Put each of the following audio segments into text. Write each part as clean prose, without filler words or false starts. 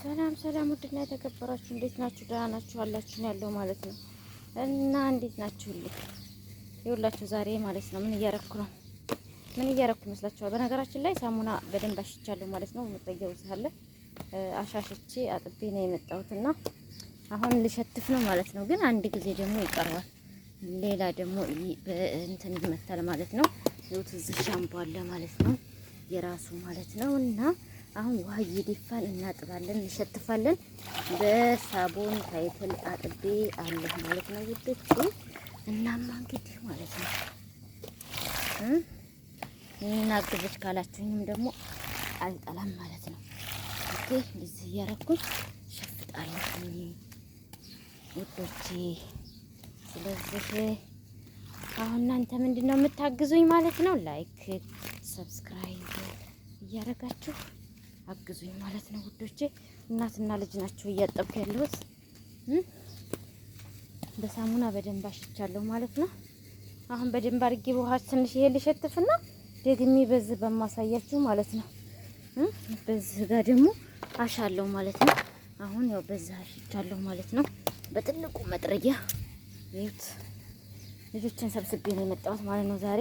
ሰላም ሰላም፣ ውድና የተከበራችሁ እንዴት ናችሁ? ደህና ናችሁ አላችሁ ያለው ማለት ነው። እና እንዴት ናችሁልኝ? ይኸውላችሁ ዛሬ ማለት ነው ምን እያረኩ ይመስላችኋል? በነገራችን ላይ ሳሙና በደንብ አሽቻለሁ ማለት ነው። መጠየው ሳለ አሻሽቼ አጥቤ ነው የመጣሁትና አሁን ልሸትፍ ነው ማለት ነው። ግን አንድ ጊዜ ደግሞ ይቀርባል። ሌላ ደግሞ እንትን ይመታል ማለት ነው። ይኸውት እዚህ ሻምፖ አለ ማለት ነው የራሱ ማለት ነው። እና አሁን ውሃ እየደፋን እናጥባለን፣ እንሸትፋለን። በሳቡን ታይትል አጥቤ አለ ማለት ነው ውዶች። እናማ እንግዲህ ማለት ነው እናግዝሽ ካላችሁኝም ደግሞ አልጠላም ማለት ነው። ኦኬ እንደዚህ እያረኩኝ ሸፍጣለሁ ውዶቼ። ስለዚህ አሁን እናንተ ምንድነው የምታግዙኝ ማለት ነው? ላይክ ሰብስክራይብ እያረጋችሁ አግዙኝ ማለት ነው ውዶቼ። እናትና ልጅ ናቸው እያጠብኩ ያለሁት። በሳሙና በደንብ አሽቻለሁ ማለት ነው። አሁን በደንብ አድርጌ በውሃ ትንሽ ይሄ ልሸትፍና ደግሜ በዚህ በማሳያችሁ ማለት ነው። በዚህ ጋር ደግሞ አሻለሁ ማለት ነው። አሁን ያው በዚህ አሽቻለሁ ማለት ነው። በትልቁ መጥረጊያ ይሁት ልጆችን ሰብስቤ ነው የመጣሁት ማለት ነው ዛሬ።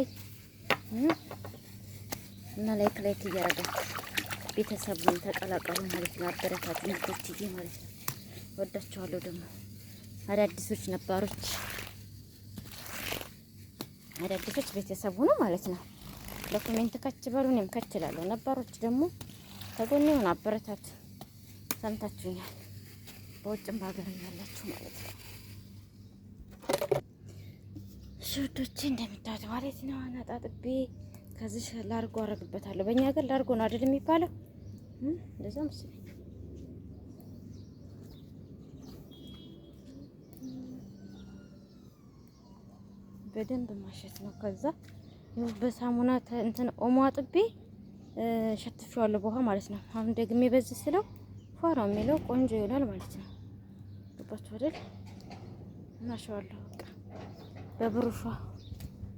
እና ላይክ እያረጋችሁ ቤተሰቡን ተቀላቀሉ ማለት ነው። አበረታቱ ልጆችዬ ማለት ነው። ወዳችኋለሁ። ደግሞ አዳዲሶች ቤተሰቡ ነው ማለት ነው። በኮሜንት ከች በሉ፣ እኔም ከች እላለሁ። ነባሮች ደግሞ ተጎኔ ሆነ አበረታቱ። ሰምታችሁኛል። በውጭም በሀገርም ያላችሁ ማለት ነው። ሽቶቼ እንደምታዩት ማለት ነው። አናጣጥቤ ከዚህ ላርጎ አረግበታለሁ። በእኛ ሀገር ላርጎ ነው አይደል የሚባለው? እንደዛ መሰለኝ። በደንብ ማሸት ነው። ከዛ ይኸው በሳሙና እንትን ኦሞ አጥቤ ሸትፌዋለሁ በውሃ ማለት ነው። አሁን ደግሜ በዚህ ስለው ፏራ የሚለው ቆንጆ ይሆናል ማለት ነው። ገባችሁ አይደል? እናሸዋለሁ በቃ በብሩሿ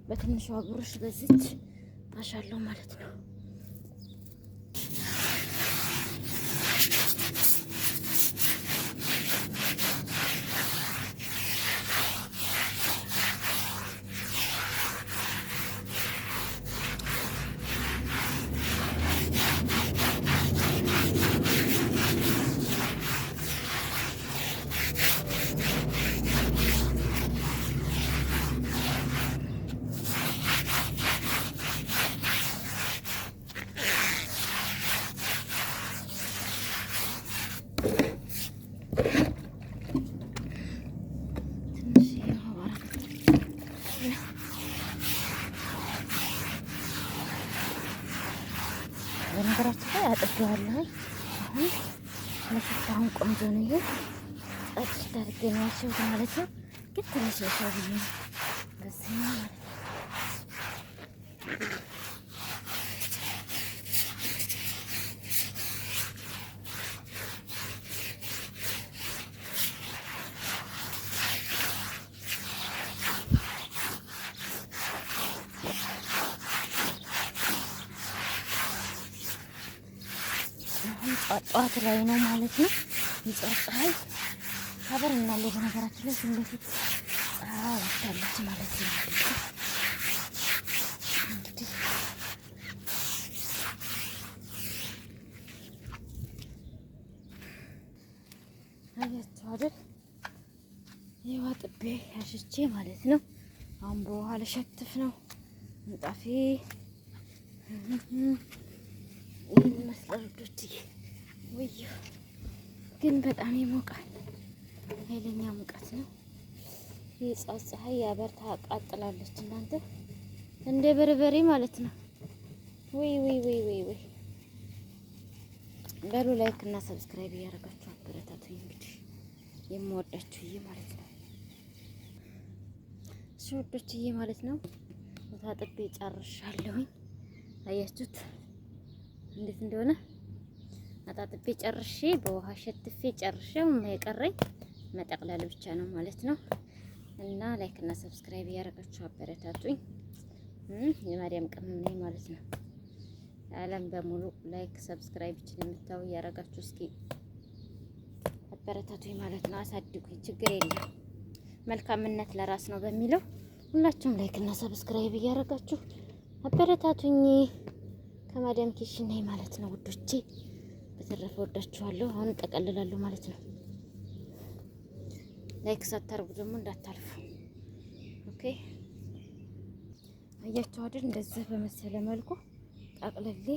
በትንሿ ብሩሽ በዚች አሻለሁ ማለት ነው። በነገራችን ላይ አጥቤዋለሁ። አሁን ለሽታውን ቆንጆ ነው። ይሄ ጸጥ አድርጌ ነው ያሸሁት ማለት ነው። ግን ትንሽ የሻው ነው በዚህ ማለት ነው። ጧት ላይ ነው ማለት ነው። የጧት ፀሐይ ታበረናለች። በነገራችን ላይ ስለፊት ፀሐይ ወጣለች ማለት ነው። እንግዲህ አያችሁ አይደል? ይኸው አጥቤ አሽቼ ማለት ነው። አሁን በውሃ ልሸትፍ ነው ምንጣፌ። ይህን ይመስላል ውዶችዬ። ውይ ግን በጣም ይሞቃል። ኃይለኛ ሙቀት ነው። የፀሐይ ፀሐይ ያበርታ አቃጥላለች እናንተ እንደ በርበሬ ማለት ነው። ወይ በሉ ላይክ እና ሰብስክራይብ እያደረጋችሁ አበረታቱኝ። እንግዲህ የምወዳችሁዬ ማለት ነው። እሺ ውዶችዬ ማለት ነው። ታጥቤ ጨርሻለሁኝ። አያችሁት እንዴት እንደሆነ አጣጥቤ ጨርሼ በውሃ ሸትፌ ጨርሼው የቀረኝ መጠቅለል ብቻ ነው ማለት ነው። እና ላይክ እና ሰብስክራይብ እያደረጋችሁ አበረታቱኝ። የማርያም ቅመም ነኝ ማለት ነው። ዓለም በሙሉ ላይክ ሰብስክራይብ ስለምታዩ እያደረጋችሁ እስኪ አበረታቱኝ ማለት ነው። አሳድጉኝ፣ ችግር የለም መልካምነት ለራስ ነው በሚለው ሁላችሁም ላይክ እና ሰብስክራይብ እያደረጋችሁ አበረታቱኝ። ከማዳም ኪችን ነኝ ማለት ነው ውዶቼ። በተረፈ ወዳችኋለሁ። አሁን እጠቀልላለሁ ማለት ነው። ላይክ ሳታርጉ ደግሞ እንዳታልፉ። ኦኬ አያችሁ አይደል? እንደዚህ በመሰለ መልኩ ጠቅልሌ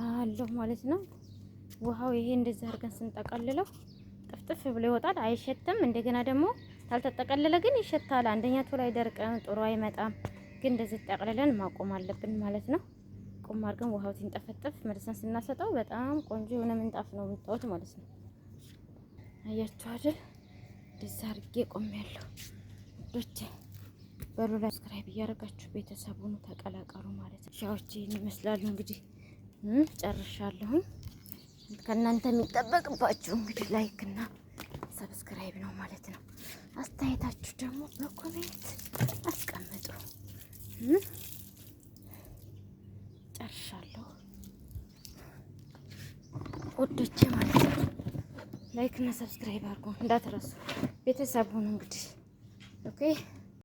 አለሁ ማለት ነው። ውሃው ይሄ እንደዚህ አድርገን ስንጠቀልለው ጥፍጥፍ ብሎ ይወጣል፣ አይሸትም። እንደገና ደግሞ ካልተጠቀለለ ግን ይሸታል። አንደኛ ቶሎ አይደርቅም፣ ጥሩ አይመጣም። ግን እንደዚህ ጠቅልለን ማቆም አለብን ማለት ነው። ቆም አድርገን ውሃው ሲንጠፈጠፍ መልሰን ስናሰጠው በጣም ቆንጆ የሆነ ምንጣፍ ነው የምታዩት ማለት ነው። አያችሁ አይደል? እንደዛ አድርጌ ቆሜያለሁ ውዶቼ። በሉ ላይ ሰብስክራይብ እያደረጋችሁ ቤተሰቡን ተቀላቀሉ ማለት ነው። ሻዎች ይመስላሉ እንግዲህ ጨርሻለሁ። ከእናንተ የሚጠበቅባችሁ እንግዲህ ላይክ እና ሰብስክራይብ ነው ማለት ነው። አስተያየታችሁ ደግሞ በኮሜንት አስቀምጡ። ጨርሻለሁ ውዶቼ ማለት ነው። ላይክ እና ሰብስክራይብ አድርጉ እንዳትረሱ። ቤተሰብ ሁኑ እንግዲህ ኦኬ።